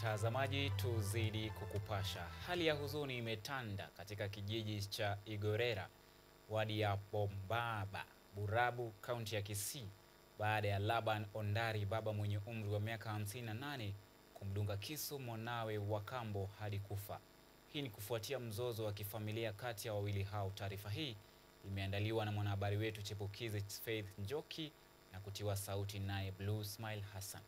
Mtazamaji, tuzidi kukupasha. Hali ya huzuni imetanda katika kijiji cha Igorera, wadi ya Bombaba, Burabu, kaunti ya Kisii, baada ya Laban Ondari, baba mwenye umri wa miaka 58, kumdunga kisu mwanawe wa kambo hadi kufa. Hii ni kufuatia mzozo wa kifamilia kati ya wawili hao. Taarifa hii imeandaliwa na mwanahabari wetu chipukizi Faith Njoki na kutiwa sauti naye Blue Smile Hassan.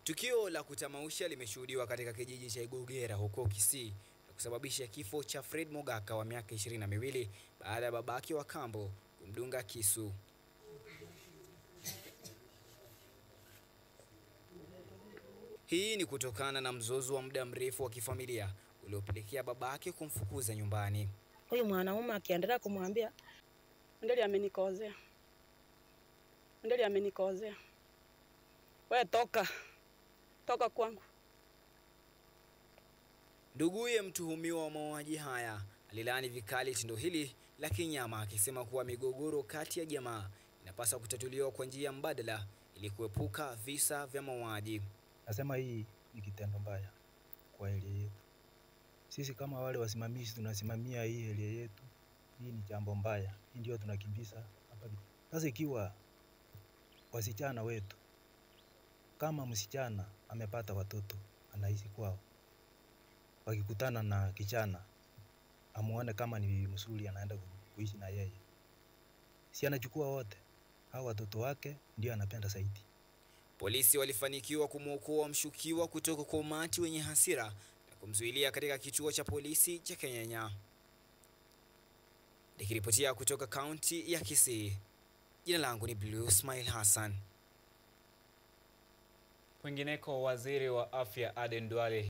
Tukio la kutamausha limeshuhudiwa katika kijiji cha Igorera huko Kisii na kusababisha kifo cha Fred Mogaka wa miaka 22 baada ya babake wa kambo kumdunga kisu. Hii ni kutokana na mzozo wa muda mrefu wa kifamilia uliopelekea babake kumfukuza nyumbani. Huyu mwanaume akiendelea kumwambia, "Ndeli amenikozea. Ndeli amenikozea. Wewe toka kwangu." Nduguye mtuhumiwa wa mauaji haya alilaani vikali tendo hili la kinyama, akisema kuwa migogoro kati ya jamaa inapaswa kutatuliwa kwa njia mbadala ili kuepuka visa vya mauaji. Nasema hii ni kitendo mbaya kwa area yetu. Sisi kama wale wasimamizi tunasimamia hii area yetu. Hii ni jambo mbaya. Hii ndio tunakimbiza hapa. Sasa ikiwa wasichana wetu, kama msichana amepata watoto anaishi kwao, wakikutana na kijana amuone kama ni mzuri, anaenda kuishi na yeye, si anachukua wote hao watoto wake, ndio anapenda zaidi. Polisi walifanikiwa kumwokoa mshukiwa kutoka kwa umati wenye hasira na kumzuilia katika kituo cha polisi cha Kenyanya. Nikiripotia kutoka kaunti ya Kisii, jina langu ni Blue Smile Hassan. Kwingineko, waziri wa afya Aden Duale